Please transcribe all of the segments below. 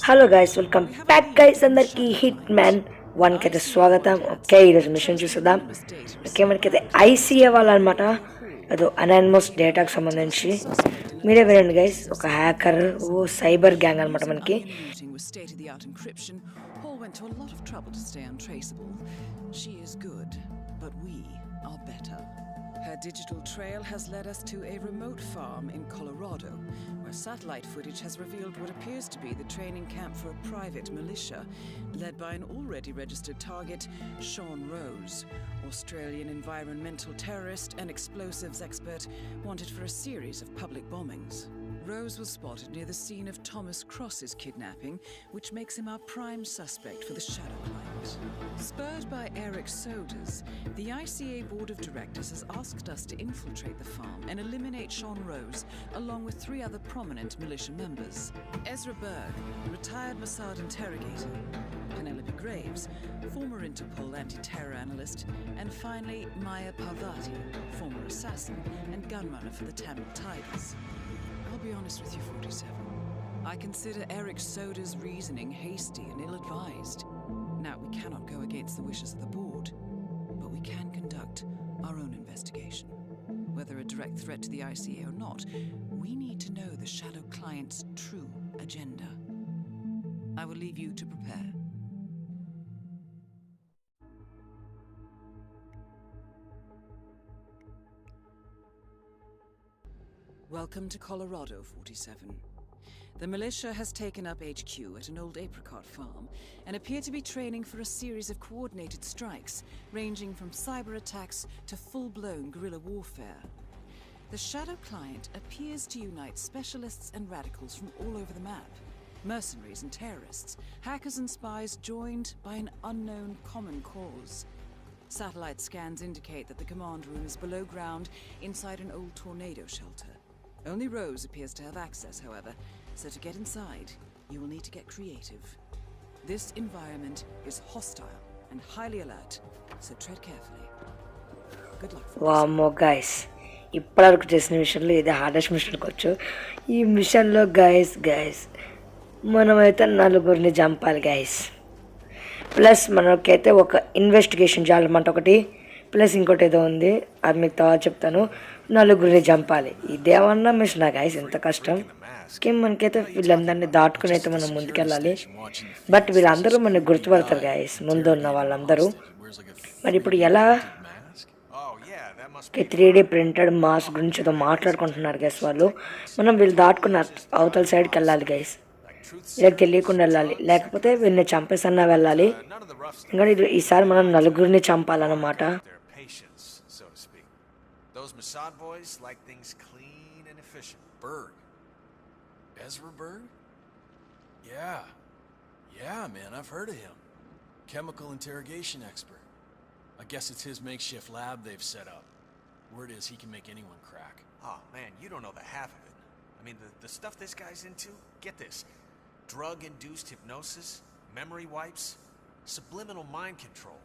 Hello guys, welcome back guys. అందరికి hitman 1కి అయితే స్వాగతం. ఓకే, ఈరోజు మిషన్ చూద్దాం. ఓకే, మనకైతే ఐసీఏ వాళ్ళు అనమాట, అదో అనానిమస్ డేటాకు సంబంధించి. మీరే వినండి గైస్, ఒక హ్యాకర్ సైబర్ గ్యాంగ్ అనమాట మనకి. Her digital trail has led us to a remote farm in Colorado, where satellite footage has revealed what appears to be the training camp for a private militia, led by an already registered target, Sean Rose, Australian environmental terrorist and explosives expert wanted for a series of public bombings. Rose was spotted near the scene of Thomas Cross's kidnapping, which makes him our prime suspect for the Shadow Client. Spurred by Eric Sodas, the ICA Board of Directors has asked us to infiltrate the farm and eliminate Sean Rose, along with 3 other prominent militia members. Ezra Berg, retired Mossad interrogator, Penelope Graves, former Interpol anti-terror analyst, and finally Maya Parvati, former assassin and gunrunner for the Tamil Tigers. I'll be honest with you, 47. I consider Eric Soda's reasoning hasty and ill-advised. Now, we cannot go against the wishes of the board, but we can conduct our own investigation. Whether a direct threat to the ICA or not, we need to know the Shadow Client's true agenda. I will leave you to prepare. Welcome to Colorado, 47. The militia has taken up HQ at an old apricot farm and appear to be training for a series of coordinated strikes, ranging from cyber attacks to full-blown guerrilla warfare. The Shadow Client appears to unite specialists and radicals from all over the map. Mercenaries and terrorists, hackers and spies joined by an unknown common cause. Satellite scans indicate that the command room is below ground inside an old tornado shelter. Only Rose appears to have access, however, so to get inside, you will need to get creative. This environment is hostile and highly alert, so tread carefully. Good luck. వామ్మో guys, ఇప్పటివరకు చేసిన మిషన్లో ఇది hardest machine కొచ్చు. ఈ మిషన్లో guys మనమైతే 4 చంపాలి guys. Plus మనకైతే ఒక ఇన్వెస్టిగేషన్ చేయాలన్నమాట ఒకటి, ప్లస్ ఇంకోటి ఏదో ఉంది, అది మీకు తర్వాత చెప్తాను. 4 చంపాలి. ఇదేమన్నా మిషన్ గైస్, ఎంత కష్టం. మనకైతే వీళ్ళందరినీ దాటుకుని అయితే మనం ముందుకెళ్ళాలి. బట్ వీళ్ళందరూ మనకు గుర్తుపడతారు గైస్, ముందు ఉన్న వాళ్ళందరూ. మరి ఇప్పుడు ఎలా 3D ప్రింటెడ్ మాస్క్ గురించి ఏదో మాట్లాడుకుంటున్నారు గైస్ వాళ్ళు. మనం వీళ్ళు దాటుకున్న అవతల సైడ్కి వెళ్ళాలి గైస్. వీళ్ళకి తెలియకుండా వెళ్ళాలి, లేకపోతే వీళ్ళని చంపేసన్నా వెళ్ళాలి. ఇంకా ఈసారి మనం 4 చంపాలన్నమాట. Those Mossad boys like things clean and efficient. Berg. Ezra Berg? Yeah, man, I've heard of him. Chemical interrogation expert. I guess it's his makeshift lab they've set up. Word is he can make anyone crack. Oh, man, you don't know the half of it. I mean, the stuff this guy's into, get this. Drug-induced hypnosis, memory wipes, subliminal mind control.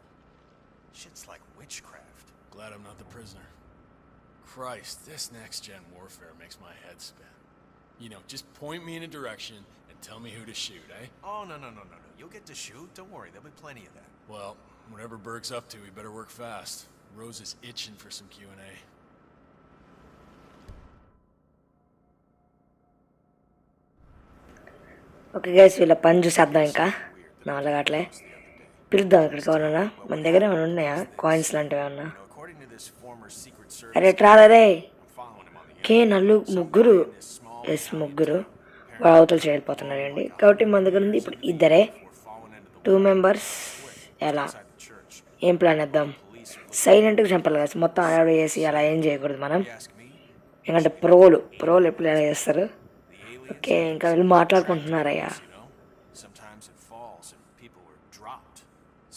Shit's like witchcraft. Glad I'm not the prisoner. Christ, this next-gen warfare makes my head spin. You know, just point me in a direction and tell me who to shoot, eh? Oh, no. You'll get to shoot. Don't worry, there'll be plenty of that. Well, whatever Berg's up to, we better work fast. Rose is itching for some Q&A. Okay guys, వీళ్ళ పని చూసేద్దాం. ఇంకా 4 అట్లే పిలుద్దాం. ఇక్కడికి ఎవరన్నా మన దగ్గర ఏమైనా ఉన్నాయా, కాయిన్స్ లాంటివి ఏమన్నా? అరే ట్రాలరే కే 4 ముగ్గురు అవతల చేరిపోతున్నారండి. కాబట్టి మన దగ్గర ఉంది ఇప్పుడు 2 2 మెంబర్స్. ఎలా ఏం ప్లాన్ వేద్దాం? సైలెంట్గా చంపాలి కదా, మొత్తం అలా వేసి అలా ఏం చేయకూడదు మనం, ఎందుకంటే ప్రోలు ఎప్పుడు ఎలా చేస్తారు. ఓకే, ఇంకా వీళ్ళు మాట్లాడుకుంటున్నారయ్యా.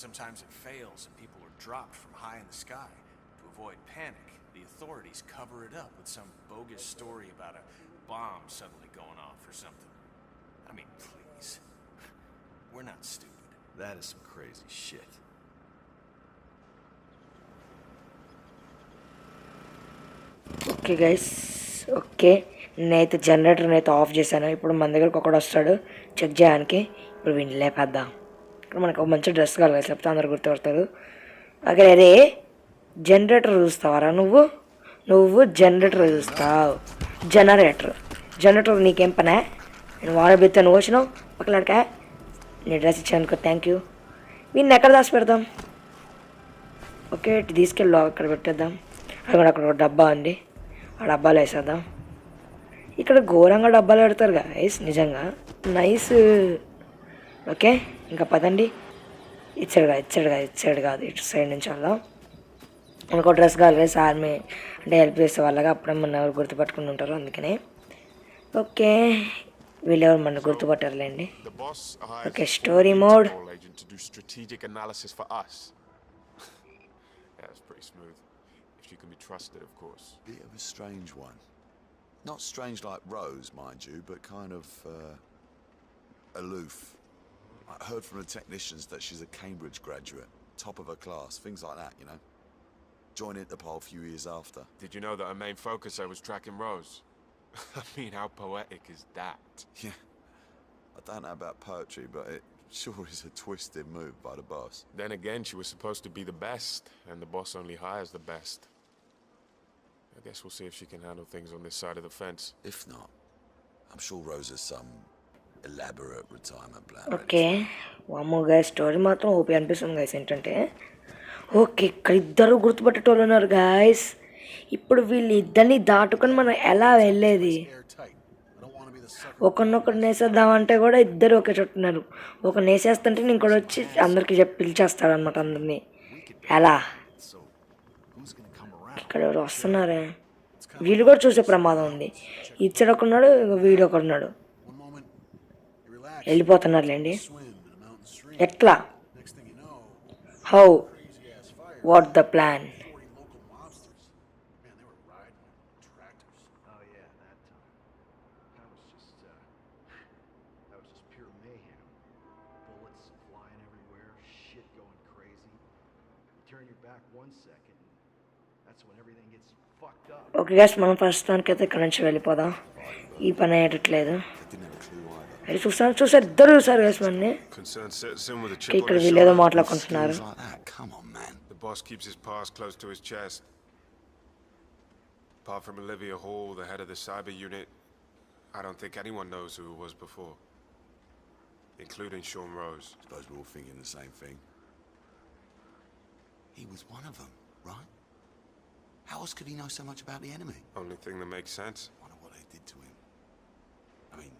Sometimes it fails and people are dropped from high in the sky. To avoid panic, the authorities cover it up with some bogus story about a bomb suddenly going off or something. I mean, please. We're not stupid. That is some crazy shit. Okay guys, okay. నేనైతే జనరేటర్ని అయితే of చేశాను. ఇప్పుడు మన దగ్గరకు ఒకడు వస్తాడు check చేయడానికి. ఇప్పుడు వీడిని లేపేద్దాం. ఇక్కడ మనకు ఒక మంచి డ్రెస్ కావాలి, లేకపోతే అందరు గుర్తుపడతారు. ఓకే, అదే జనరేటర్ చూస్తావారా నువ్వు జనరేటర్ చూస్తావు. జనరేటర్ నీకేం పనే? నేను వాటర్ పెడతాను వచ్చినావు పక్కలాడకా. నీ డ్రెస్ ఇచ్చానుకో, థ్యాంక్ యూ. వీడిని ఎక్కడ దాచి పెడదాం? ఓకే, ఇటు తీసుకెళ్ళి అక్కడ పెట్టేద్దాం. అది కూడా అక్కడ ఒక డబ్బా ఉంది, ఆ డబ్బాలో వేసేద్దాం. ఇక్కడ ఘోరంగా డబ్బాలు పెడతారు గైస్, నిజంగా నైస్. ఓకే, ఇంకా పదండి. ఇటు సైడ్ కాదు, ఇటు సైడ్ నుంచి వెళ్దాం. ఇంకో డ్రెస్ కావాలి గైస్, ఆర్మీ అంటే హెల్ప్ చేసే వాళ్ళగా. అప్పుడే మన ఎవరు గుర్తుపట్టుకుని ఉంటారు, అందుకనే. ఓకే, వీళ్ళెవరు మన గుర్తుపట్టారులేండి. Okay, story mode. Strategic analysis for us. Yeah, it's pretty smooth. If she can be trusted, of course. Bit of a strange one. Not strange like Rose, mind you, but kind of aloof. I heard from the technicians that she's a Cambridge graduate, top of her class, things like that, you know. Joined Interpol a few years after. Did you know that her main focus was tracking Rose? I mean, how poetic is that? Yeah. I don't know about poetry, but it sure is a twisted move by the boss. Then again, she was supposed to be the best, and the boss only hires the best. I guess we'll see if she can handle things on this side of the fence. If not, I'm sure Rose has some elaborate retirement plan. Okay, వామ్మో guys, story మాత్రం OP అనిపిస్తుంది guys. ఏంటంటే okay, ఇక్కడ ఇద్దరు గుర్తుపట్టేటోళ్ళు ఉన్నారు guys. ఇప్పుడు వీళ్ళు ఇద్దరిని దాటుకొని మనం ఎలా వెళ్ళేది? ఒకరినొకరు నేసేద్దామంటే కూడా ఇద్దరు ఒకే చుట్టున్నారు. ఒక నేసేస్తుంటే ఇంకోటి వచ్చి అందరికి పిలిచేస్తాడు అనమాట అందరినీ. ఎలా? ఇక్కడ ఎవరు వస్తున్నారే? వీళ్ళు కూడా చూసే ప్రమాదం ఉంది. ఇచ్చడు ఒకడున్నాడు, వీడు ఒకడున్నాడు. వెళ్ళిపోతున్నారులేండి. ఎట్లా? How? What the plan? Okay guys, మనం ప్రస్తుతానికి అయితే ఇక్కడ నుంచి వెళ్ళిపోదాం. ఈ పని అయ్యేటట్లేదు. అది చూసారు ఇద్దరు చూసారు గైస్ మనని. ఇక్కడ వీళ్ళేదో మాట్లాడుకుంటున్నారు. The boss keeps his pass close to his chest. Apart from Olivia Hall, the head of the cyber unit, I don't think anyone knows who it was before, including Sean Rose. Suppose we're all thinking the same thing. He was one of them, right? How else could he know so much about the enemy? Only thing that makes sense. Wonder what they did to him. I mean,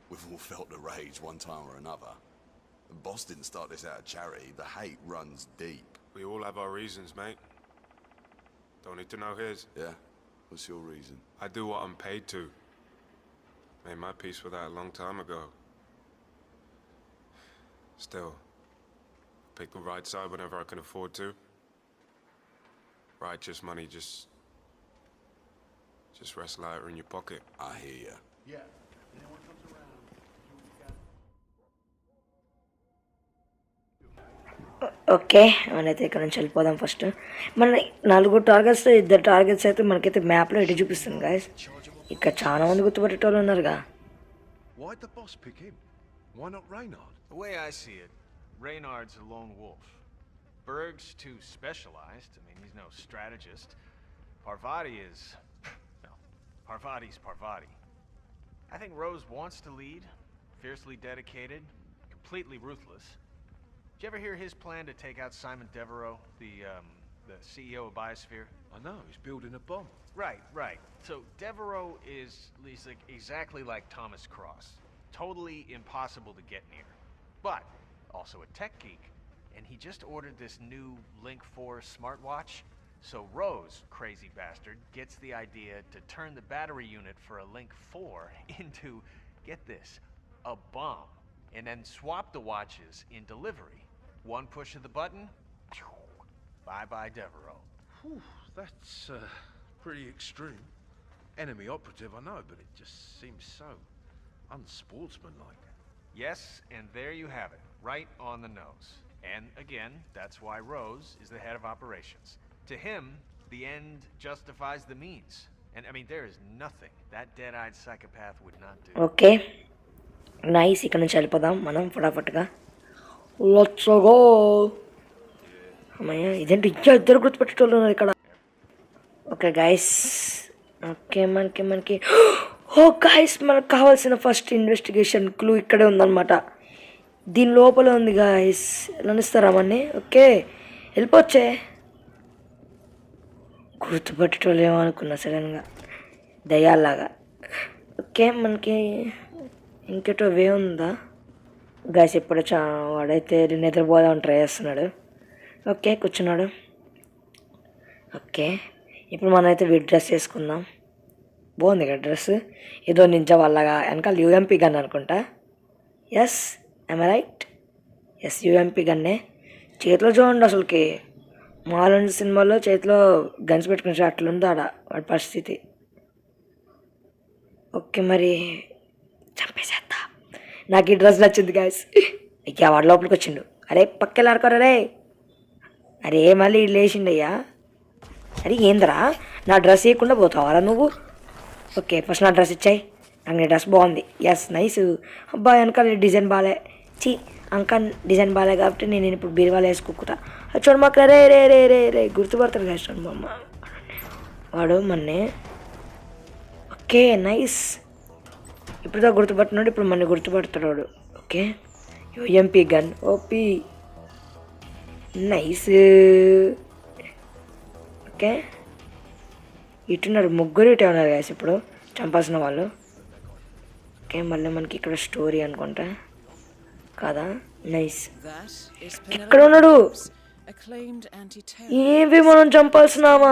we've all felt the rage one time or another. The boss didn't start this out of charity. The hate runs deep. We all have our reasons, mate. Don't need to know his. Yeah? What's your reason? I do what I'm paid to. Made my peace with that a long time ago. Still, pick the right side whenever I can afford to. Righteous money just rests lighter in your pocket. I hear ya. Yeah. Anyone comes around, okay, మనైతే ఇక్కడ నుంచి వెళ్ళిపోదాం. First మన 4 targets, 2 targets అయితే మనకైతే మ్యాప్లో ఎటు చూపిస్తుంది గాయస్. ఇక్కడ చాలా మంది గుర్తుపట్టేటోళ్ళు ఉన్నారుగా. Why'd the boss pick him? Why not Reynard? The way I see it, Reynard's a lone wolf. Berg's too specialized. I mean, he's no strategist. Parvati is... no, Parvati's Parvati. I think Rose wants to lead, fiercely dedicated, completely ruthless. Did you ever hear his plan to take out Simon Devereaux, the CEO of Biosphere? I know, he's building a bomb. Right. So Devereaux he's like exactly like Thomas Cross. Totally impossible to get near. But also a tech geek. And he just ordered this new Link 4 smartwatch. So Rose, crazy bastard, gets the idea to turn the battery unit for a Link 4 into, get this, a bomb. And then swap the watches in delivery. One push of the button, bye-bye Devereaux. Whew, that's pretty extreme. Enemy operative, I know, but it just seems so unsportsmanlike. Yes, and there you have it, right on the nose. And again, that's why Rose is the head of operations. To him, the end justifies the means. And I mean, there is nothing that dead-eyed psychopath would not do. Okay nice. ఇక్కడ నుంచి వెళ్ళిపోదాం మనం ఫటాఫట్గా. Let's go. అమ్మయ్య ఇదేంటి ఇంకా ఇద్దరు గుర్తుపెట్టేటోళ్ళు ఉన్నారు ఇక్కడ. Okay guys. ఓకే మనకి ఓ గైస్ మనకు కావాల్సిన ఫస్ట్ ఇన్వెస్టిగేషన్ క్లూ ఇక్కడే ఉందన్నమాట. దీని లోపల ఉంది గైస్. వెళ్ళనిస్తారా మన్ని? ఓకే వెళ్ళిపోవచ్చే. గుర్తుపెట్టేటోళ్ళు ఏమో అనుకున్నా సడన్గా దయ్యాల్లాగా. ఓకే మనకి ఇంకెటో వే ఉందా గైస్? ఇప్పుడు వాడైతే నిద్రపోదామని ట్రై చేస్తున్నాడు. ఓకే కూర్చున్నాడు. ఓకే ఇప్పుడు మనం అయితే వీడి డ్రెస్ వేసుకుందాం. బాగుంది కదా డ్రెస్. ఏదో నింజా వాళ్ళగా వెనకాల యూఎంపీ గన్ అనుకుంటా. Yes I'm right. Yes UMP గన్నే. చేతిలో చూడండి అసలుకి మాలంటి సినిమాలో చేతిలో గన్స్ పెట్టుకుని అట్లుంది ఆడ వాడి పరిస్థితి. ఓకే మరి చంపేసేద్దా. నాకు ఈ డ్రెస్ నచ్చింది గాయస్. ఇక వాడి లోపలికి వచ్చిండు. అరే పక్కకి ఆడుకోరా రే. అరే మళ్ళీ లేచిండయ్యా. అరే ఏందిరా నా డ్రెస్ ఇవ్వకుండా పోతావారా నువ్వు? ఓకే ఫస్ట్ నా డ్రెస్ ఇచ్చాయి. నాకు నీ డ్రెస్ బాగుంది. Yes nice. అబ్బా వెనకాల డిజైన్ బాగాలే. అంకా డిజైన్ బాగాలే కాబట్టి నేను ఇప్పుడు బీరువాలో వేసుకుంటా. చూడు మాకు రే రే రే రే రే గుర్తుపడతాడు కదా చూడండి మా అమ్మ వాడు మన్నే. Okay nice. ఇప్పుడుదా గుర్తుపడుతున్నాడు. ఇప్పుడు మన గుర్తుపడతాడు వాడు. Okay UMP gun OP nice. Okay ఇటున్నారు ముగ్గురు ఇటే ఉన్నారు గాయస్ ఇప్పుడు చంపాల్సిన వాళ్ళు. ఓకే మళ్ళీ మనకి ఇక్కడ స్టోరీ అనుకుంటా కదా. నైస్. ఇక్కడ ఉన్నాడు. ఏవి మనం చంపాల్సినామా?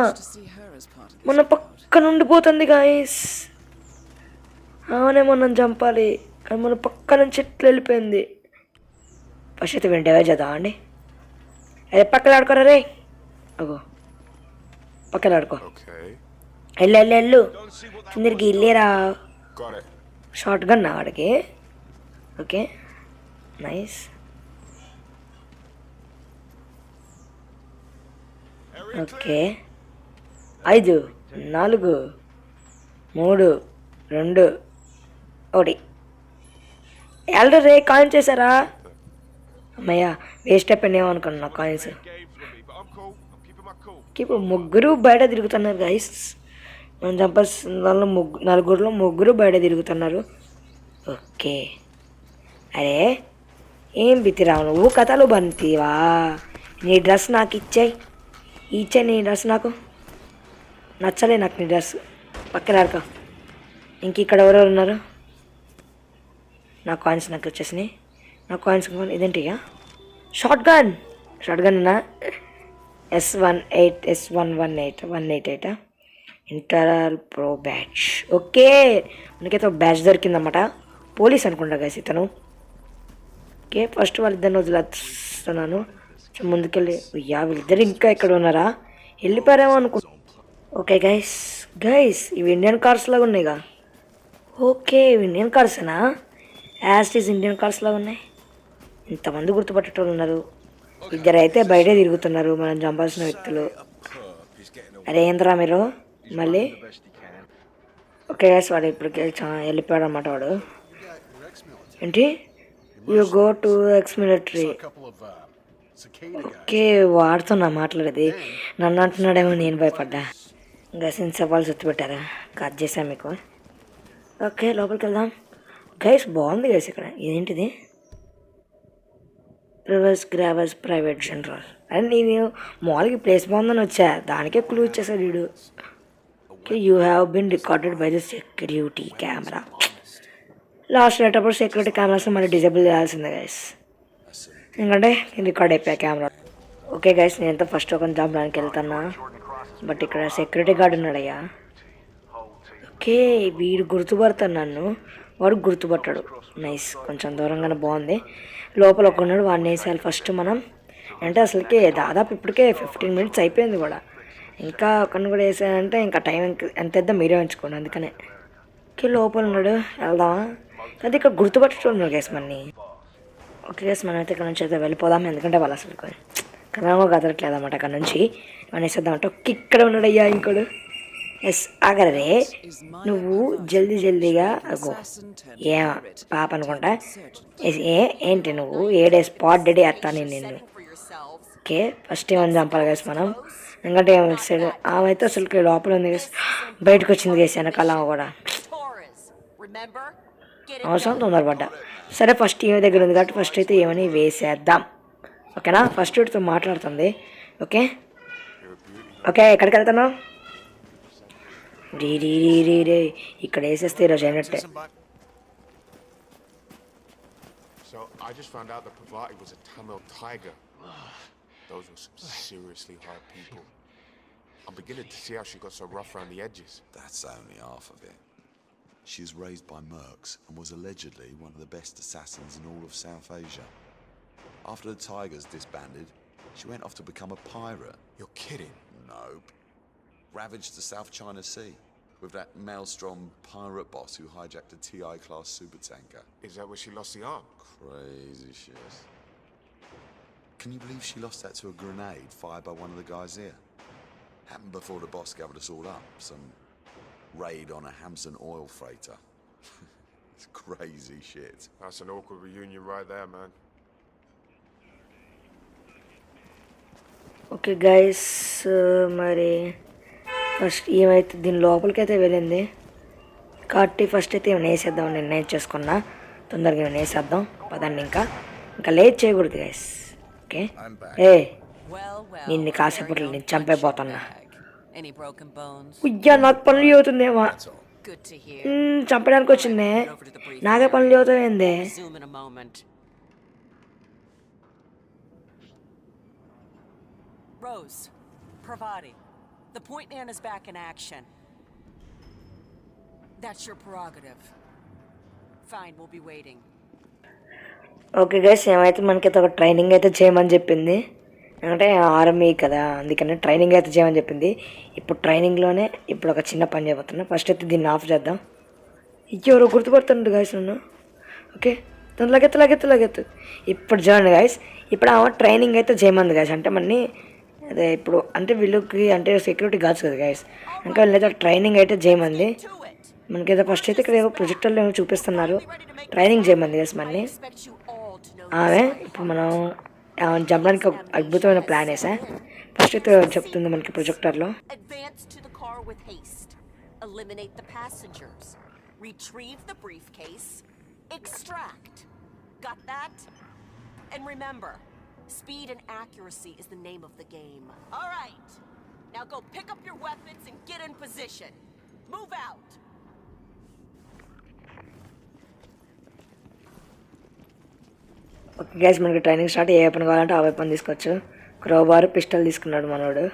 మన పక్క నుండి పోతుంది గాయస్. అవునే మనం చంపాలి కానీ మన పక్క నుంచి ఎట్లా వెళ్ళిపోయింది. ఫస్ట్ అయితే వెంటనే చేద్దాం అండి. అదే పక్కన ఆడుకోరా రే. అగో పక్కన ఆడుకో. వెళ్ళు వెళ్ళు వెళ్ళు తిరిగి వెళ్ళేరా. షార్ట్ గన్ వాడికి. Okay nice. ఓకే 5 4 3 2 1. ఎల్డర్ రే కాయిన్ చేశారా? అమ్మయ్య వేస్ట్ అయిపోయినాయేమో అనుకున్నా కాయిన్స్. ఇప్పుడు ముగ్గురు బయట తిరుగుతున్నారు గైస్. మనం చంపాల్సిన దానిలో నలుగురిలో ముగ్గురు బయట తిరుగుతున్నారు. ఓకే అరే ఏం బితిరావు నువ్వు కథలు బంతివా? నీ డ్రెస్ నాకు ఇచ్చాయి. నీ డ్రెస్ నాకు నచ్చలే. నాకు నీ డ్రెస్ పక్కన ఆడుకో. ఇంక ఇక్కడ ఎవరెవరు ఉన్నారు? నా కాయిన్స్ నాకు వచ్చేసినాయి. నా కాయిన్స్ ఇదేంటి ఇక షార్ట్ గన్నా S18 S118 ఇంటరల్ ప్రో బ్యాచ్. ఓకే మనకైతే బ్యాచ్ దొరికిందన్నమాట. పోలీస్ అనుకుంటా గైస్ ఇతను. ఓకే ఫస్ట్ వాళ్ళిద్దరిని వదిలేస్తున్నాను. ముందుకెళ్ళి వీళ్ళిద్దరు ఇంకా ఇక్కడ ఉన్నారా? వెళ్ళిపోయారేమో అనుకుంటా. ఓకే గైస్ ఇవి ఇండియన్ కార్స్ లాగా ఉన్నాయిగా. ఓకే ఇవి ఇండియన్ కార్సేనా? యాస్టీస్ ఇండియన్ కార్స్ లాగా ఉన్నాయి. ఇంతమంది గుర్తుపట్టేటోళ్ళు ఉన్నారు. ఇద్దరు అయితే బయటే తిరుగుతున్నారు మనం చంపాల్సిన వ్యక్తులు. అరే ఏంద్రా మీరు మళ్ళీ? ఓకే గైస్ వాడు ఇప్పటికే వెళ్ళిపోయాడు అన్నమాట వాడు. ఏంటి you go to ex military. Okay వాడితో నా మాట్లాడేది. నన్ను అంటున్నాడేమో నేను భయపడ్డా. ఇంకా సెన్సపాలు సుత్తి పెట్టారా? కట్ చేసాను మీకు. ఓకే లోపలికి వెళ్దాం. గైస్ బాగుంది గైస్ ఇక్కడ. ఇదేంటిది? గ్రావర్స్ ప్రైవేట్ జనరల్. అండ్ నేను మామూలుగా ప్లేస్ బాగుందని వచ్చా. దానికే క్లూ ఇచ్చేసాడు వీడు. Okay you have been recorded by the security camera. Last వెళ్ళేటప్పుడు సెక్యూరిటీ కెమెరాస్ మళ్ళీ డిజేబుల్ చేయాల్సిందే గైస్. ఎందుకంటే రికార్డ్ అయిపోయా కెమెరా. ఓకే గైస్ నేనంతా ఫస్ట్ ఒక చంపడానికి వెళ్తున్నా. బట్ ఇక్కడ సెక్యూరిటీ గార్డ్ ఉన్నాడయ్యా. ఓకే వీడు గుర్తుపడతాడు నన్ను, వాడు గుర్తుపట్టాడు. నైస్ కొంచెం దూరంగానే బాగుంది. లోపల ఒక ఉన్నాడు వాడిని వేసేయాలి ఫస్ట్ మనం. అంటే అసలుకి దాదాపు ఇప్పటికే 15 minutes అయిపోయింది కూడా. ఇంకా ఒకరిని కూడా వేసానంటే ఇంకా టైం ఎంత పెద్ద మీరే ఉంచుకోండి. అందుకనే ఓకే లోపల ఉన్నాడు వెళ్దామా? అది ఇక్కడ గుర్తుపట్టుకున్నాడు గైస్ మన్ని. ఓకే గైస్ మనం అయితే ఇక్కడ నుంచి అయితే వెళ్ళిపోదాం. ఎందుకంటే వాళ్ళు అసలు కదలమో కదలట్లేదు అన్నమాట. అక్కడ నుంచి మనం వేసేద్దామంటే ఒక్క ఇక్కడ ఉన్నాడు అయ్యా ఇంకోడు. ఎస్ ఆగరే నువ్వు జల్దీగా అగో ఏ పాప అనుకుంటా ఏంటి నువ్వు ఏడే స్పాట్ డెడీ వేస్తాను నిన్ను. ఓకే ఫస్ట్ ఏమని చంపాలి గైస్ మనం, ఎందుకంటే ఆమె అయితే అసలు లోపల ఉంది గైస్, బయటకు వచ్చింది గైస్ వెనకాల కూడా అవసరం తొందరపడ్డా. సరే ఫస్ట్ ఈమె దగ్గర ఉంది కాబట్టి ఫస్ట్ అయితే ఏమని వేసేద్దాం ఓకేనా. ఫస్ట్ వీటితో మాట్లాడుతుంది. ఓకే ఓకే ఎక్కడికి వెళ్తున్నావు? రే ఇక్కడ వేసేస్తే ఈరోజు అయినట్టే. So I just found out that Parvati was a Tamil tiger. Those were some seriously hard people. I'm beginning to see how she got so rough around the edges. That's only half of it. She was raised by mercs and was allegedly one of the best assassins in all of South Asia. After the tigers disbanded, she went off to become a pirate. You're kidding? Nope. Ravaged the South China Sea with that maelstrom pirate boss who hijacked a TI-class supertanker. Is that where she lost the arm? Crazy shit. Can you believe she lost that to a grenade fired by one of the guys here? Happened before the boss gathered us all up. Some raid on a Hampson oil freighter. It's crazy shit. That's an awkward reunion right there, man. Okay guys మరి first ఏమైతే దీని లోపలికి అయితే వెళ్ళింది కాబట్టి first అయితే ఏమైనా వేసేద్దాం నిర్ణయం చేసుకున్నా. తొందరగా ఏమైనా వేసేద్దాం పదండి. ఇంకా లేట్ చేయకూడదు గైస్. ఓకే నిన్ను కాసేపట్లో నేను చంపైపోతున్నా. ఉయ్యా నాకు పనులు అవుతుందేమో, చంపడానికి వచ్చిందే నాకే పనులు అవుతాయిందే. Rose, Parvati, the point man is back in action. That's your prerogative. Fine, we'll be waiting. Okay guys ఏమైతే మనకైతే ఒక ట్రైనింగ్ అయితే చేయమని చెప్పింది, అంటే ఆర్మీ కదా అందుకని ట్రైనింగ్ అయితే చేయమని చెప్పింది. ఇప్పుడు ట్రైనింగ్లోనే ఇప్పుడు ఒక చిన్న పని చేయబోతున్నా. ఫస్ట్ అయితే దీన్ని ఆఫ్ చేద్దాం. ఎవరో గుర్తుపడుతుండ్రు గైస్ నన్ను. ఓకే తను లగెత్తు. ఇప్పుడు చూడండి గైస్, ఇప్పుడు ఆమె ట్రైనింగ్ అయితే చేయమంది గైస్. అంటే మనని అదే ఇప్పుడు అంటే వీళ్ళకి అంటే సెక్యూరిటీ గార్డ్స్ కదా గైస్, ఇంకా వీళ్ళైతే ట్రైనింగ్ అయితే చేయమంది. మనకైతే ఫస్ట్ అయితే ఇక్కడ ఏదో ప్రొజెక్టర్లో ఏమో చూపిస్తున్నారు, ట్రైనింగ్ చేయమంది గైస్ మనని. ఆమె ఇప్పుడు మనం చంపడానికి ఒక అద్భుతమైన ప్లాన్ వేసా. ఫస్ట్ అయితే చెప్తుంది మనకి ప్రొజెక్టర్లో, speed and accuracy is the name of the game. All right. Now go pick up your weapons and get in position. Move out. Okay guys మనకి ట్రైనింగ్ స్టార్ట్. ఏ వెపన్ కావాలంటే ఆ weapon తీసుకోవచ్చు. Crowbar pistol తీసుకున్నాడు మనోడు.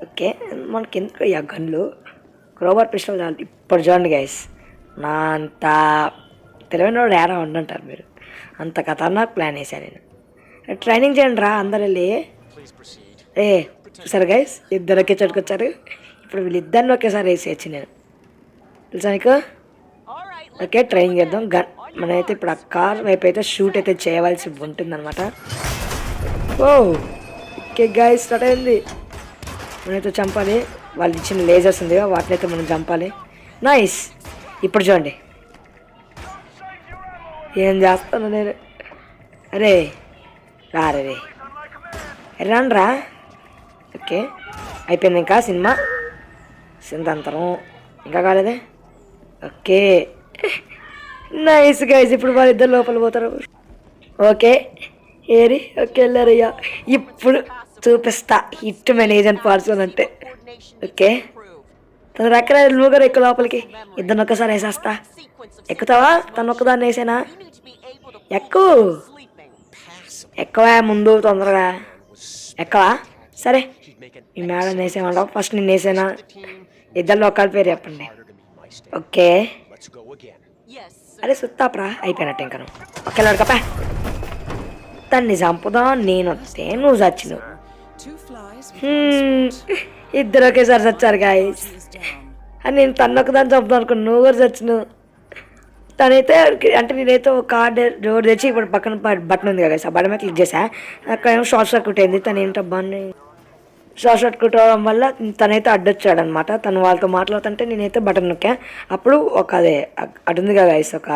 Okay మనకి ఎందుకు ఈ గన్లు, crowbar pistol చాలు. ఇప్పుడు చూడండి గైస్, నా అంత తెలివైన వాడు ఏరా ఉండంటారు మీరు, అంత ఖతర్నాక్ ప్లాన్ వేసాను నేను. ట్రైనింగ్ చేయండి రా అందరు వెళ్ళి. చూసారు గైస్ ఇద్దరు ఒకే చోటుకొచ్చారు. ఇప్పుడు వీళ్ళిద్దరిని ఒకేసారి వేసేయచ్చు నేను, తెలుసా నీకు. ఓకే ట్రైనింగ్ చేద్దాం. మనమైతే ఇప్పుడు ఆ కార్ వైపు అయితే షూట్ అయితే చేయవలసి ఉంటుందన్నమాట. ఓకే గైస్ స్టార్ట్ అయింది. మనమైతే చంపాలి. వాళ్ళు ఇచ్చిన లేజర్స్ ఉంది వాటిని అయితే మనం చంపాలి. నైస్. ఇప్పుడు చూడండి ఏం చేస్తాను నేను. అరే రే రండ్రా. ఓకే అయిపోయింది ఇంకా సినిమా సింతంతరం ఇంకా కాలేదే. ఓకే నైస్ గైస్ ఇప్పుడు వాళ్ళిద్దరు లోపల పోతారు. ఓకే ఓకే వెళ్ళారయ్యా. ఇప్పుడు చూపిస్తా హిట్ మ్యాన్ ఏజెంట్ పార్సల్ అంటే. ఓకే తన దగ్గర నువ్వు కూడా ఎక్కువ లోపలికి, ఇద్దరిని ఒక్కసారి వేసేస్తా. ఎక్కుతావా? తను ఒక్కదాన్ని వేసేనా? ఎక్కువ ముందు తొందరగా ఎక్కువ. సరే మీ మేడం వేసేమంటావు, ఫస్ట్ నేను వేసేనా? ఇద్దరిలో ఒక్కరి పేరు చెప్పండి. ఓకే అరే సుత్తాప్రా అయిపోయినట్టు ఇంకా నువ్వు ఒకేలాడు కప్పా. తన్ని చంపుదాం నేను వస్తే నువ్వు చచ్చినావు. ఇద్దరు ఒకేసారి చచ్చారు గాయస్. అని నేను తన్నొక్కదాన్ని చంపుదాం అనుకున్నాను, నువ్వు కూడా చచ్చినావు. తనైతే అంటే నేనైతే ఒక కార్డ్ డోర్ తెచ్చి ఇప్పుడు పక్కన బటన్ ఉంది కదా, ఆ బటన్ మీద క్లిక్ చేసా. అక్కడ ఏమో షార్ట్ సర్క్యూట్ అయింది. తను ఏంటబ్బా షార్ట్ సర్క్యూట్ అవడం వల్ల తనైతే అడ్డొచ్చాడనమాట. తను వాళ్ళతో మాట్లాడుతుంటే నేనైతే బటన్ నొక్కా. అప్పుడు ఒక అదే అటు ఉంది కదా గైస్, ఒక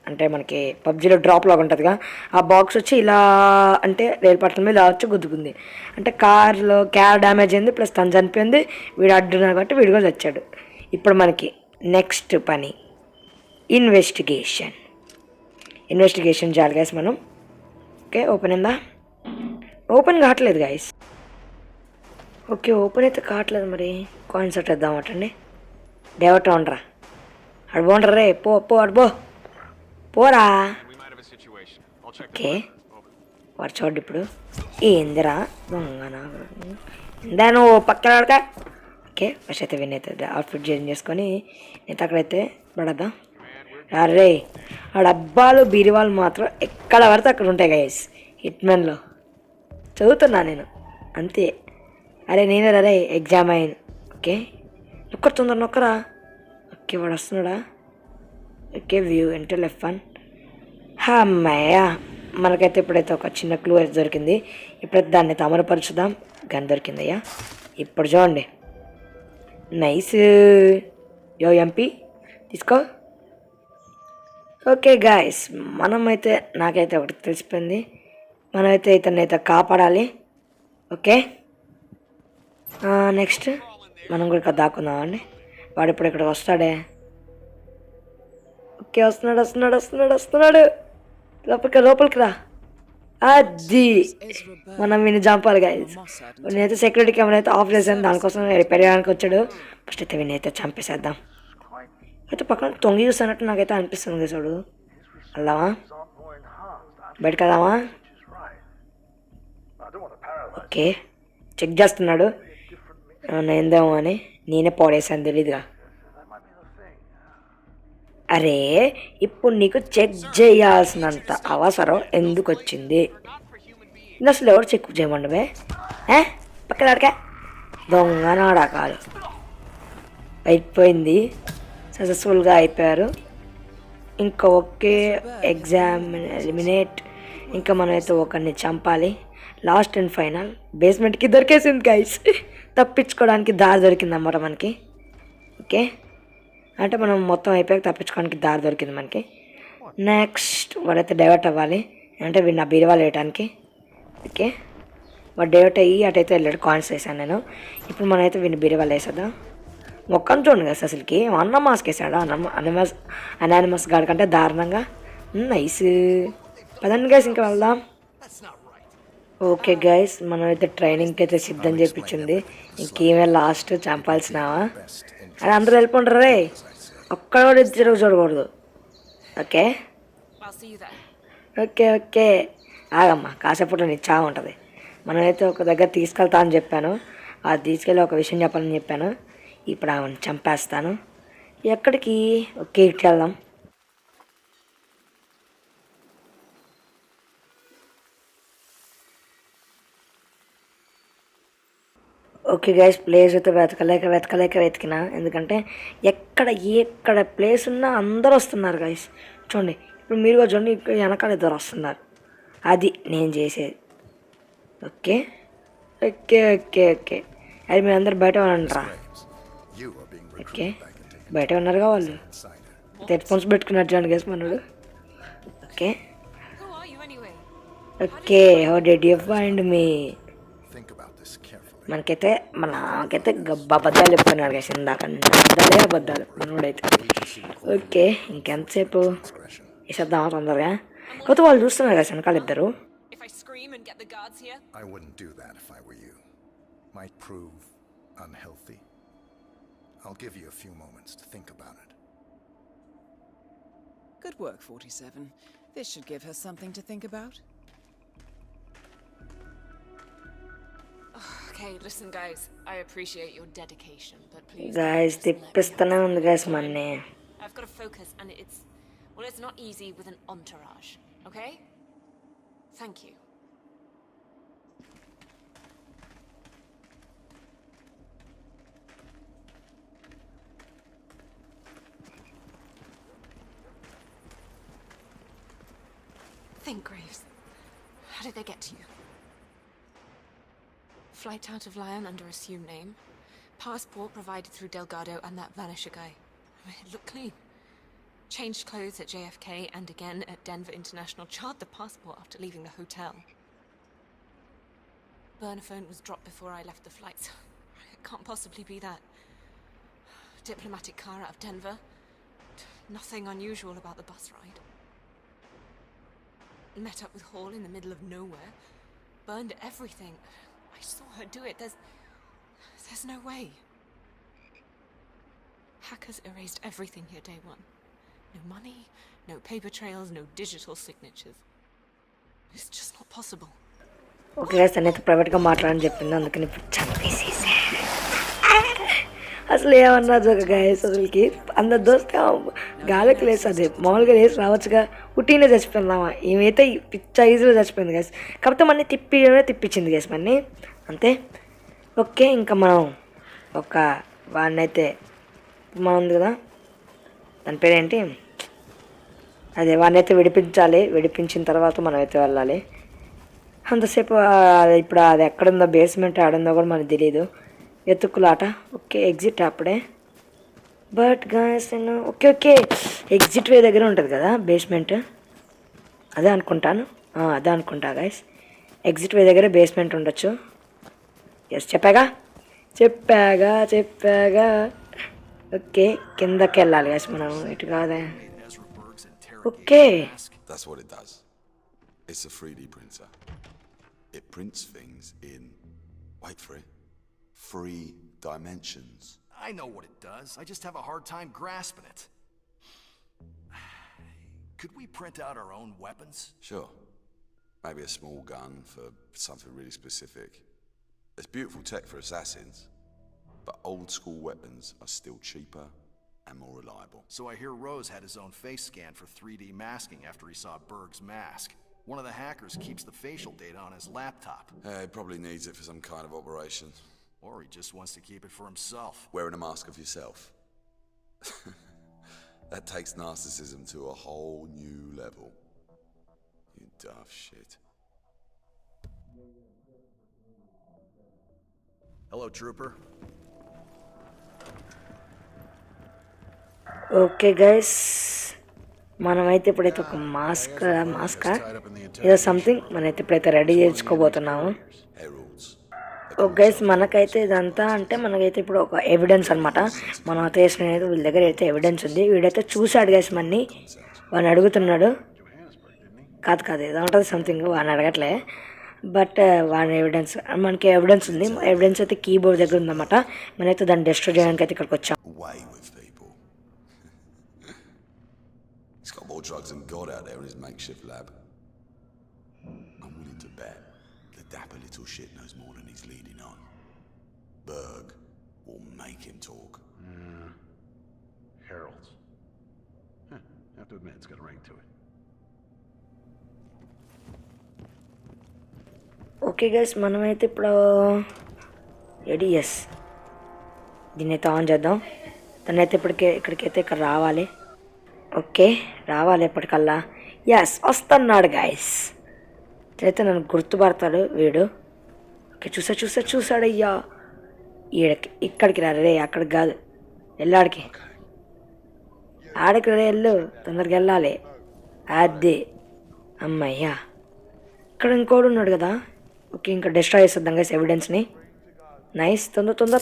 అంటే మనకి పబ్జీలో డ్రాప్ లాగా ఉంటుందిగా, ఆ బాక్స్ వచ్చి ఇలా అంటే రైలు పట్టణం మీద ఇలా వచ్చి గుద్దుకుంది. అంటే కార్ డ్యామేజ్ అయింది, ప్లస్ తను చనిపోయింది, వీడు అడ్డున్నారు కాబట్టి వీడు కూడా చచ్చాడు. ఇప్పుడు మనకి నెక్స్ట్ పని ఇన్వెస్టిగేషన్ చేయాలి గైస్ మనం. ఓకే, ఓపెన్ అయిందా? ఓపెన్ కావట్లేదు గైస్. ఓకే, ఓపెన్ అయితే కావట్లేదు. మరి కాయిన్స్ అట్టేద్దాం అటండి. డైవర్ట్ ఉండరా, అడు బాగుంటారా రే, పో అడుబో పోరా. ఓకే, వాడు చూడు ఇప్పుడు ఏందిరా దొంగనా నువ్వు పక్కన ఆడక. ఓకే, ఫస్ట్ అయితే విన్ అవుతుంది. అవుట్ఫిట్ చేంజ్ చేసుకొని నేను అక్కడైతే పడద్దాం. అరే ఆ డబ్బాలు బీరువాళ్ళు మాత్రం ఎక్కడ పడితే అక్కడ ఉంటాయి గైస్. హిట్మెన్లో చదువుతున్నా నేను అంతే. అరే నేనే రే ఎగ్జామ్ అయింది. ఓకే, నొక్కరా. ఓకే, వాడు వస్తున్నాడా? ఓకే, వ్యూ అంటే లెఫ్ట్ వన్. అమ్మాయ మనకైతే ఇప్పుడైతే ఒక చిన్న క్లూ అయితే దొరికింది. ఇప్పుడైతే దాన్ని అమలుపరుచుదాం. గన్ దొరికిందయ్యా. ఇప్పుడు చూడండి, నైస్. ఎంపీ తీసుకో. ఓకే గాయస్, మనమైతే నాకైతే ఒకటి తెలిసిపోయింది. మనమైతే ఇతన్నైతే కాపాడాలి. ఓకే, నెక్స్ట్ మనం కూడా ఇక్కడ దాక్కుందామండి. వాడు ఇప్పుడు ఇక్కడికి వస్తాడే. ఓకే, వస్తున్నాడు. లోపలికి రా. అది మనం విని చంపాలి గైస్. నేనైతే సెక్యూరిటీ కెమెరా అయితే ఆఫ్ చేశాను, దానికోసం రిపేర్ చేయడానికి వచ్చాడు. ఫస్ట్ అయితే విని అయితే చంపేసేద్దాం. అయితే పక్కన తొంగి చూస్తున్నట్టు నాకైతే అనిపిస్తుంది చూడు. వెళ్దామా, బయటకు వెళ్దామా? ఓకే, చెక్ చేస్తున్నాడు ఏమన్నా ఏందేమో అని. నేనే పాడేసాను, తెలీదుగా. అరే ఇప్పుడు నీకు చెక్ చేయాల్సినంత అవసరం ఎందుకు వచ్చింది? అసలు ఎవరు చెక్ చేయమండవే? పక్కన అడకా దొంగ నాడకాలు. అయిపోయింది, సక్సెస్ఫుల్గా అయిపోయారు. ఇంకా ఒకే ఎగ్జామ్ ఎలిమినేట్. ఇంకా మనమైతే ఒకరిని చంపాలి. లాస్ట్ అండ్ ఫైనల్ బేస్మెంట్కి దొరికేసింది గైస్. తప్పించుకోవడానికి దారి దొరికింది అన్నమాట మనకి. ఓకే, అంటే మనం మొత్తం అయిపోయాక తప్పించుకోవడానికి దారి దొరికింది మనకి. నెక్స్ట్ వాడైతే డైవర్ట్ అవ్వాలి, అంటే వీడు నా బీరువాలు వేయడానికి. ఓకే, వాడు డైవర్ట్ అయ్యి అటైతే వెళ్ళాడు. కాయిన్స్ వేసాను నేను. ఇప్పుడు మనమైతే వీడిని బీరువాలు వేసేద్దాం. మొక్కను చూడండి కదా అసలుకి అన్న మాస్క్ వేసాడు. అనానిమస్ గాడి కంటే దారుణంగా. నైస్, పదండి గైస్ ఇంకా వెళ్దాం. ఓకే గైస్, మనమైతే ట్రైనింగ్కి అయితే సిద్ధం చేయించింది. ఇంకేమే లాస్ట్ చంపాల్సినావా? అది అందరూ వెళ్ళిపోంటారు రే, ఒక్కడ కూడా తిరుగు చూడకూడదు. ఓకే ఆగమ్మా, కాసేపట్లో నీ చావు ఉంటుంది. మనమైతే ఒక దగ్గర తీసుకెళ్తా అని చెప్పాను. అది తీసుకెళ్ళి ఒక విషయం చెప్పాలని చెప్పాను. ఇప్పుడు ఆమెను చంపేస్తాను. ఎక్కడికి? ఓకే, ఇటు వెళ్దాం. ఓకే గైస్, ప్లేస్ అయితే వెతకలేక ఎందుకంటే ఎక్కడ ప్లేస్ ఉన్నా అందరూ వస్తున్నారు గైస్. చూడండి ఇప్పుడు మీరు కూడా చూడండి, ఇక్కడ వెనకాల ఇద్దరు వస్తున్నారు. అది నేను చేసేది. ఓకే, అది మీరు అందరు బయట ఉన్నారా? ఓకే, బయట ఉన్నారుగా వాళ్ళు. హెడ్ ఫోన్స్ పెట్టుకున్నారు చూడండి గైస్ మనోడు. Okay, how did you find me? నాకైతే అబద్ధాలు చెప్తున్నాడు గైస్ ఇందాక. అబద్ధాలు మనోడైతే. ఓకే, ఇంకెంతసేపు వేసేద్దామా తొందరగా? కొత్త వాళ్ళు చూస్తున్నారు కదా వెనకాల ఇద్దరు. I wouldn't do that if I were you. Might prove unhealthy. I'll give you a few moments to think about it. Good work, 47. This should give her something to think about. Okay, listen guys, I appreciate your dedication, but please... Guys, తిప్పిస్తూనే ఉంది guys Manni. I've got to focus and it's not easy with an entourage, okay? Thank you. Think, Graves. How did they get to you? Flight out of Lyon under assumed name. Passport provided through Delgado and that vanisher guy. It looked clean. Changed clothes at JFK and again at Denver International. Charred the passport after leaving the hotel. Burner phone was dropped before I left the flight. It can't possibly be that. Diplomatic car out of Denver. Nothing unusual about the bus ride. Met up with Hall in the middle of nowhere. Burned everything. I saw her do it. There's no way. Hackers erased everything here day one. No money, no paper trails, no digital signatures. It's just not possible. Okay guys తనైతే ప్రైవేట్గా మాట్లాడని చెప్పింది, అందుకని ఇప్పుడు చంపేసేసా. అసలు ఏమన్నా joke guys, అసలుకి అందరు దోస్తే గాలికి లేసి అది మామూలుగా లేసి రావచ్చుగా, ఉట్టినే చచ్చిపోయిందామా. ఏమైతే పిచ్చ ఈజీలో చచ్చిపోయింది గైస్. కాకపోతే మన తిప్పించింది గైస్ మన్ని, అంతే. ఓకే, ఇంకా మనం ఒక వాడిని అయితే మనం ఉంది కదా, దాని పేరేంటి, అదే వాడిని అయితే విడిపించాలి. విడిపించిన తర్వాత మనం అయితే వెళ్ళాలి. అంతసేపు ఇప్పుడు అది ఎక్కడుందో, బేస్మెంట్ ఆడుందో కూడా మనకు తెలియదు. ఎత్తుక్కులాట. ఓకే, ఎగ్జిట్ అప్పుడే. బట్ గాయస్ నేను ఓకే ఎగ్జిట్ వే దగ్గర ఉంటుంది కదా బేస్మెంట్, అదే అనుకుంటాను. అదే అనుకుంటా గాయస్, ఎగ్జిట్ వే దగ్గర బేస్మెంట్ ఉండొచ్చు. ఎస్, చెప్పాగా. ఓకే, కిందకి వెళ్ళాలి గాయస్ మనం, ఇటు కాదే. Okay, That's what it does. It's a 3D printer. It prints things in, wait for it, 3 dimensions. I know what it does. I just have a hard time grasping it. Could we print out our own weapons? Sure. Maybe a small gun for something really specific. It's beautiful tech for assassins, but old school weapons are still cheaper and more reliable. So I hear Rose had his own face scan for 3D masking after he saw Berg's mask. One of the hackers keeps the facial data on his laptop. He probably needs it for some kind of operation. Or he just wants to keep it for himself. Wearing a mask of yourself. That takes narcissism to a whole new level. You daft shit. Hello, Trooper. Okay guys, మనమైతే ఇప్పుడైతే ఒక మాస్కా ఏదో something మనమైతే ఇప్పుడైతే ready చేసుకోబోతున్నాము. Okay guys, మనకైతే ఇదంతా అంటే మనకైతే ఇప్పుడు ఒక ఎవిడెన్స్ అనమాట. మనం అతేసిన వీళ్ళ దగ్గర అయితే ఎవిడెన్స్ ఉంది. వీడైతే చూశాడు గైస్ మన్ని, వాడిని అడుగుతున్నాడు. కాదు ఏదో ఉంటుంది సంథింగ్, వాడిని అడగట్లే. బట్ వాడి ఎవిడెన్స్, మనకి ఎవిడెన్స్ ఉంది. ఎవిడెన్స్ అయితే కీబోర్డ్ దగ్గర ఉందన్నమాట. మనమైతే దాన్ని డిస్ట్రాయ్ చేయడానికి అయితే ఇక్కడికి వచ్చాం. He's got more drugs than God out there in his makeshift lab. I'm willing to bet the dapper little shit knows more than he's leading on. Berg will make him talk. Harold's. Have to admit, it's got a ring to it. Okay guys, మనమైతే ఇప్పుడు yes దీన్ని అయితే on చేద్దాం. తనైతే ఇక్కడికైతే ఇక్కడ రావాలి. Okay, రావాలి ఎప్పటికల్లా. ఎస్, వస్తున్నాడు గైస్. అయితే నన్ను గుర్తుపడతాడు వీడు. ఓకే, చూసాడయ్యా. ఇక్కడికి రే, అక్కడికి కాదు, వెళ్ళాడికి, ఆడికి రే, వెళ్ళు, తొందరగా వెళ్ళాలి. అదే అమ్మయ్యా, ఇక్కడ ఇంకోడు ఉన్నాడు కదా. ఓకే, ఇంకా డిస్ట్రాయ్ చేసేద్దాం గైస్ ఎవిడెన్స్ని. నైస్,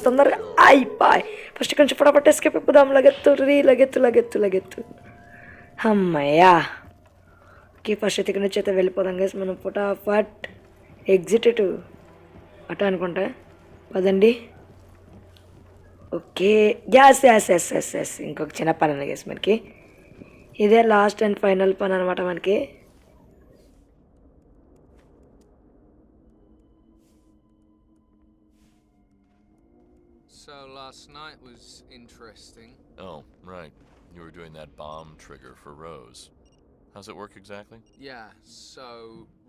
తొందరగా అయిపోయి. ఫస్ట్ కొంచెం ఫటాఫట్ ఎస్కేప్ అయిపోదాం. లగెత్తు. అమ్మయ్యా. ఓకే, ఫస్ట్ అయితే ఇక్కడ నుంచి అయితే వెళ్ళిపోదాం గైస్ మనం. ఫటాఫట్ ఎగ్జిట్ అట అనుకుంటా, పదండి. Okay, yes. ఇంకొక చిన్న పని ఉంది గైస్ మనకి. ఇదే లాస్ట్ అండ్ ఫైనల్ పని అనమాట మనకి. So last night was interesting. Oh, right. You were doing that bomb trigger for Rose. How's it work exactly? Yeah, so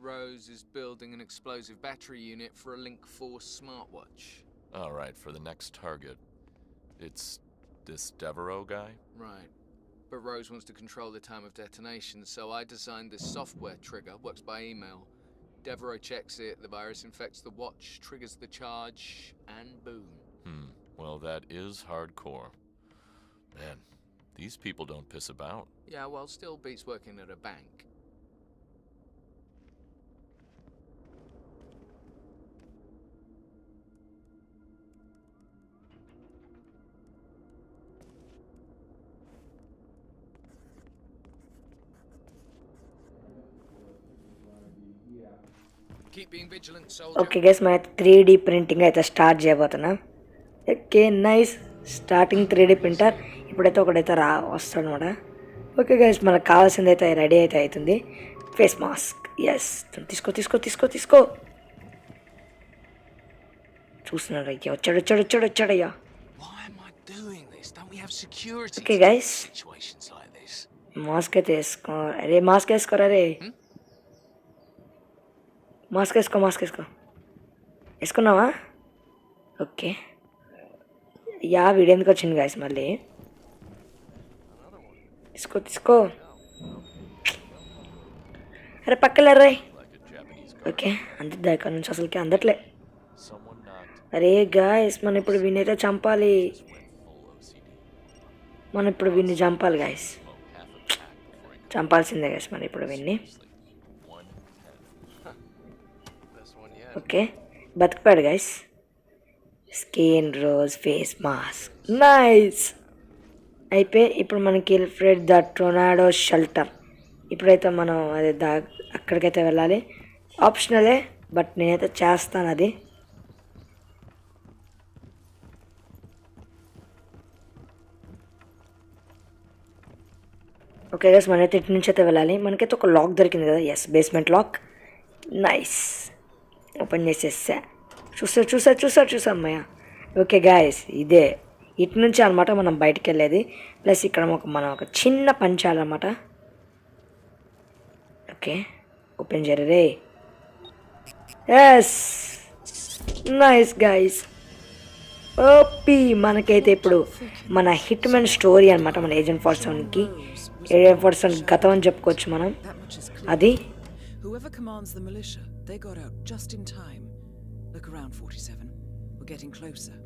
Rose is building an explosive battery unit for a Link 4 smartwatch. All right, for the next target. It's this Devereaux guy? Right. But Rose wants to control the time of detonation, so I designed this software trigger, works by email. Devereaux checks it, the virus infects the watch, triggers the charge, and boom. Well, that is hardcore. Man, these people don't piss about. Yeah, well, still beats working at a bank. Keep being vigilant, soldier. Okay guys మన 3D printing అయితే start చేయబోతున్నా. Okay nice, starting 3D printer. ఇప్పుడైతే ఒకడైతే వస్తాడు అనమాట. Okay guys మనకు కావాల్సింది అయితే రెడీ అయితే అవుతుంది. Face mask, yes. తీసుకో తీసుకో తీసుకో తీసుకో. చూస్తున్నాడు అయ్యా, వచ్చాడయ్యా. ఓకే గైస్ మాస్క్ అయితే వేసుకో. అరే మాస్క్ వేసుకోరా రే. మాస్క్ వేసుకో. వేసుకున్నావా? ఓకే. యా వీడియో ఎందుకు వచ్చింది గాయస్ మళ్ళీ? తీసుకో. అరే పక్కలేర్రాయ్. ఓకే అంతే, ఇక్కడ నుంచి అసలుకి అందట్లే. అరే గాయస్ మనం ఇప్పుడు వీడినైతే చంపాలి. గాయస్. చంపాల్సిందే గాయస్ మనం ఇప్పుడు వీడిని. ఓకే బతికిపాడు guys. Skin rose face mask nice అయిపోయి ఇప్పుడు మనకి ఫ్రెడ్ ద టొర్నాడో షెల్టర్. ఇప్పుడైతే మనం అది అక్కడికైతే వెళ్ళాలి. ఆప్షనలే, బట్ నేనైతే చేస్తాను అది. ఓకే గైస్ మనైతే ఇటు నుంచి అయితే వెళ్ళాలి. మనకైతే ఒక లాక్ దొరికింది కదా, yes basement lock. Nice, open చేసేసా. చూసా అమ్మయ్య. ఓకే గాయస్ ఇదే ఇటు నుంచి అనమాట మనం బయటికి వెళ్ళేది. ప్లస్ ఇక్కడ మనం ఒక చిన్న పని చేయాలన్నమాట. ఓకే ఓపెన్ చేయరే. Yes nice guys. ఓపీ మనకైతే ఇప్పుడు మన హిట్మెన్ స్టోరీ అనమాట. మన ఏజెంట్ 47 గతం అని చెప్పుకోవచ్చు మనం. అది Whoever commands the militia, they got out just in time. Look around, 47. We're getting closer.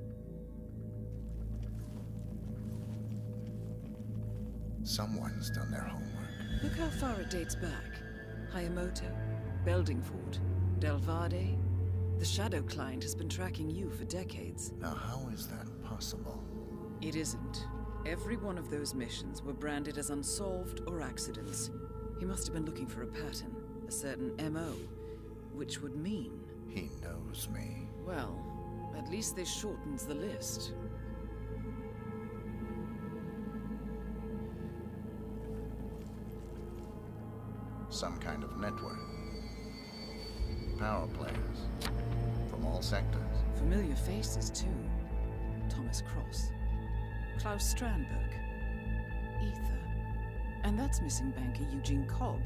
Someone's done their homework. Look how far it dates back. Hayamoto, Beldingford, Delvade. The Shadow Client has been tracking you for decades. Now how is that possible? It isn't. Every one of those missions were branded as unsolved or accidents. He must have been looking for a pattern. A certain MO, which would mean... He knows me. Well, at least this shortens the list. Some kind of network. Power players. From all sectors. Familiar faces, too. Thomas Cross. Klaus Strandberg. Ether. And that's missing banker Eugene Cobb.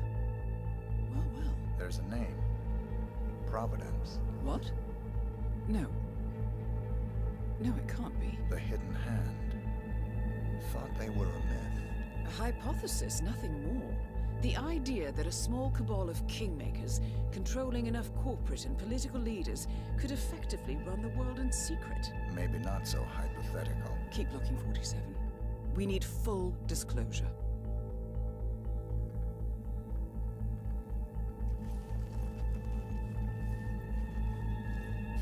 Well. There's a name. Providence. What? No, it can't be. The Hidden Hand. Thought they were a myth. A hypothesis, nothing more. The idea that a small cabal of kingmakers, controlling enough corporate and political leaders, could effectively run the world in secret. Maybe not so hypothetical. Keep looking, 47. We need full disclosure.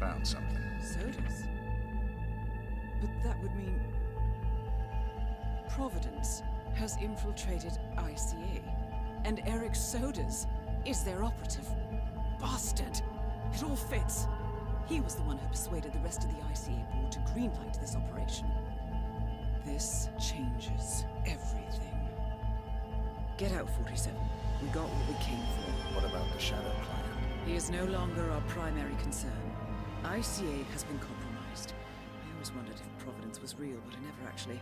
Found something. Sodas? But that would mean... Providence has infiltrated ICA. And Eric Sodas is their operative. Bastard! It all fits. He was the one who persuaded the rest of the ICA board to greenlight this operation. This changes everything. Get out, 47. We got what we came for. What about the Shadow Client? He is no longer our primary concern. ICA has been compromised. I always wondered if Providence was real, but I never actually...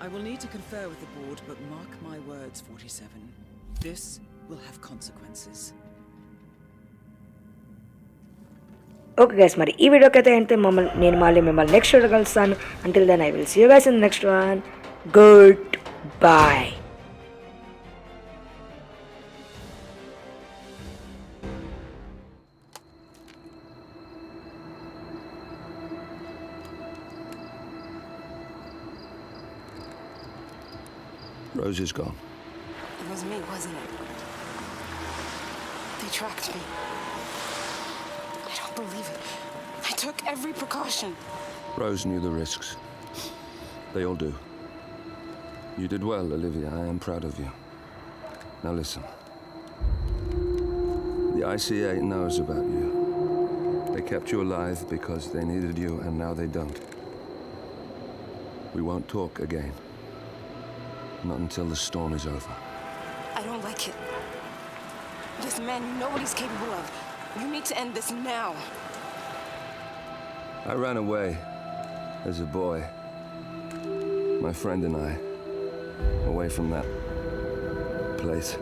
I will need to confer with the board, but mark my words, 47. This will have consequences. Okay guys మరి ఈ వీడియోకి అయితే ఏంటంటే నేను మిమ్మల్ని next video కలుస్తాను. Until then I will see you guys in next one. Good bye. Rose is gone. It was me, wasn't it? They tracked me. I don't believe it. I took every precaution. Rose knew the risks. They all do. You did well, Olivia. I am proud of you. Now listen. The ICA knows about you. They kept you alive because they needed you, and now they don't. We won't talk again. Not until the storm is over. I don't like it. This man, you know what he's capable of. You need to end this now. I ran away as a boy. My friend and I. Away from that place.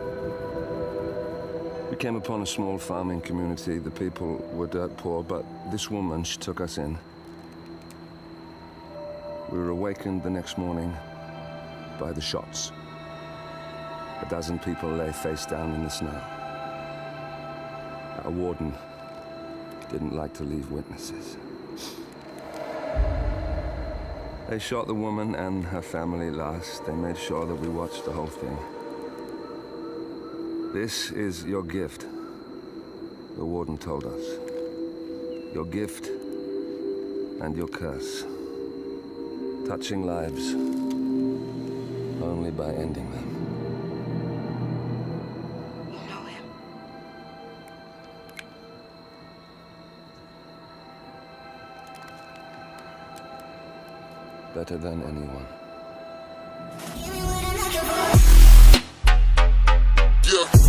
We came upon a small farming community. The people were dirt poor, but this woman, she took us in. We were awakened the next morning by the shots. A dozen people lay face down in the snow. Our warden didn't like to leave witnesses. They shot the woman and her family last. They made sure that we watched the whole thing. This is your gift, the warden told us. Your gift and your curse. Touching lives only by ending them. You know him. Better than anyone. Yeah.